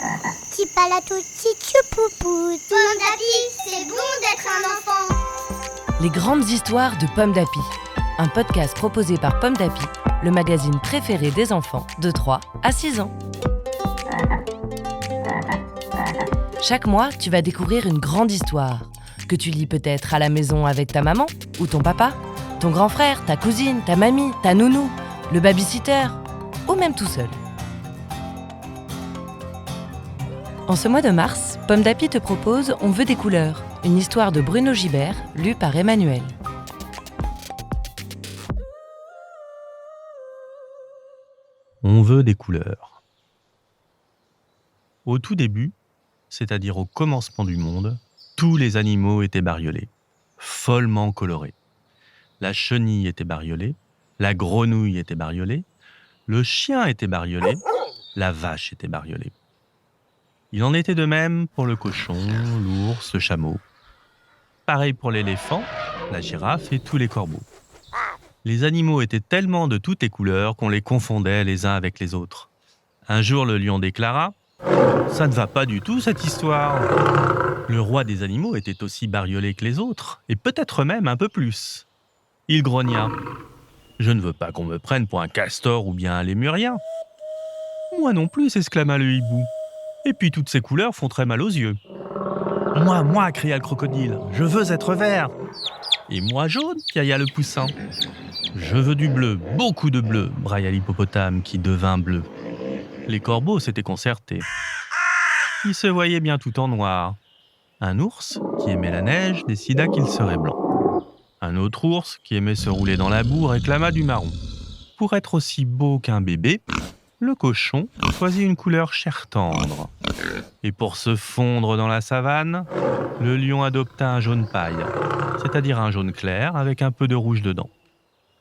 Petit palato, petit choupoupou. Pomme d'Api, c'est bon d'être un enfant. Les grandes histoires de Pomme d'Api. Un podcast proposé par Pomme d'Api, le magazine préféré des enfants de 3 à 6 ans. Chaque mois, tu vas découvrir une grande histoire que tu lis peut-être à la maison avec ta maman ou ton papa, ton grand frère, ta cousine, ta mamie, ta nounou, le babysitter ou même tout seul. En ce mois de mars, Pomme d'Api te propose On veut des couleurs, une histoire de Bruno Gibert, lue par Emmanuel. On veut des couleurs. Au tout début, c'est-à-dire au commencement du monde, tous les animaux étaient bariolés, follement colorés. La chenille était bariolée, la grenouille était bariolée, le chien était bariolé, la vache était bariolée. Il en était de même pour le cochon, l'ours, le chameau. Pareil pour l'éléphant, la girafe et tous les corbeaux. Les animaux étaient tellement de toutes les couleurs qu'on les confondait les uns avec les autres. Un jour, le lion déclara « Ça ne va pas du tout, cette histoire !» Le roi des animaux était aussi bariolé que les autres, et peut-être même un peu plus. Il grogna « Je ne veux pas qu'on me prenne pour un castor ou bien un lémurien. »« Moi non plus !» s'exclama le hibou. « Et puis toutes ces couleurs font très mal aux yeux. »« Moi !» cria le crocodile. « Je veux être vert !»« Et moi jaune !» piailla le poussin. « Je veux du bleu, beaucoup de bleu !» brailla l'hippopotame qui devint bleu. Les corbeaux s'étaient concertés. Ils se voyaient bien tout en noir. Un ours, qui aimait la neige, décida qu'il serait blanc. Un autre ours, qui aimait se rouler dans la boue, réclama du marron. Pour être aussi beau qu'un bébé, le cochon choisit une couleur chair tendre. Et pour se fondre dans la savane, le lion adopta un jaune paille, c'est-à-dire un jaune clair avec un peu de rouge dedans.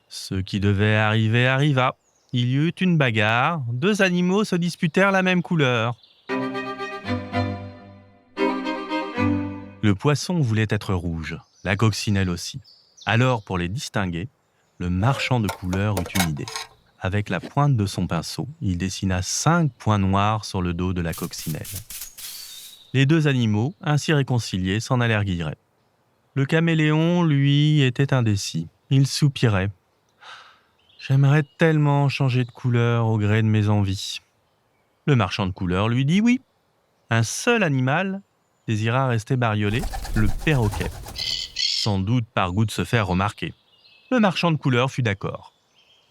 Ce qui devait arriver arriva. Il y eut une bagarre, deux animaux se disputèrent la même couleur. Le poisson voulait être rouge, la coccinelle aussi. Alors, pour les distinguer, le marchand de couleurs eut une idée. Avec la pointe de son pinceau, il dessina 5 points noirs sur le dos de la coccinelle. Les deux animaux, ainsi réconciliés, s'en allèrent guilleret. Le caméléon, lui, était indécis. Il soupirait. « J'aimerais tellement changer de couleur au gré de mes envies. » Le marchand de couleurs lui dit oui. Un seul animal désira rester bariolé, le perroquet. Sans doute par goût de se faire remarquer. Le marchand de couleurs fut d'accord.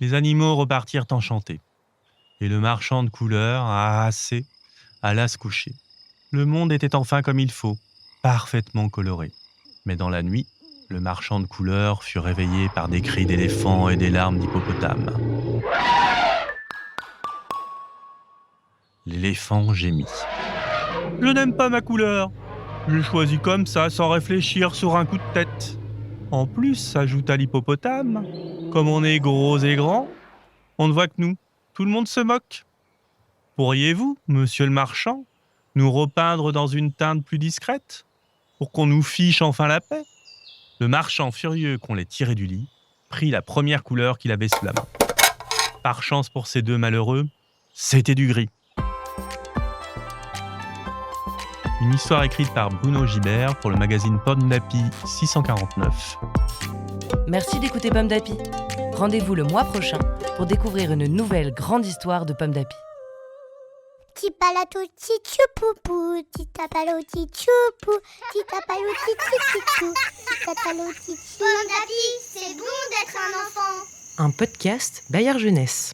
Les animaux repartirent enchantés. Et le marchand de couleurs, harassé, alla se coucher. Le monde était enfin comme il faut, parfaitement coloré. Mais dans la nuit, le marchand de couleurs fut réveillé par des cris d'éléphants et des larmes d'hippopotame. L'éléphant gémit. « Je n'aime pas ma couleur. J'ai choisi comme ça, sans réfléchir, sur un coup de tête. En plus, ajouta l'hippopotame, comme on est gros et grand, on ne voit que nous. Tout le monde se moque. Pourriez-vous, monsieur le marchand, nous repeindre dans une teinte plus discrète, pour qu'on nous fiche enfin la paix ?» Le marchand, furieux qu'on l'ait tiré du lit, prit la première couleur qu'il avait sous la main. Par chance pour ces deux malheureux, c'était du gris. Une histoire écrite par Bruno Gibert pour le magazine Pomme d'Api 649. Merci d'écouter Pomme d'Api. Rendez-vous le mois prochain pour découvrir une nouvelle grande histoire de Pomme d'Api. Petit palato, petit choupoupou. Petit tapalo, petit choupou. Petit tapalo, petit chou. Petit tapalo, petit chou. Pomme d'Api, c'est bon d'être un enfant. Un podcast Bayard Jeunesse.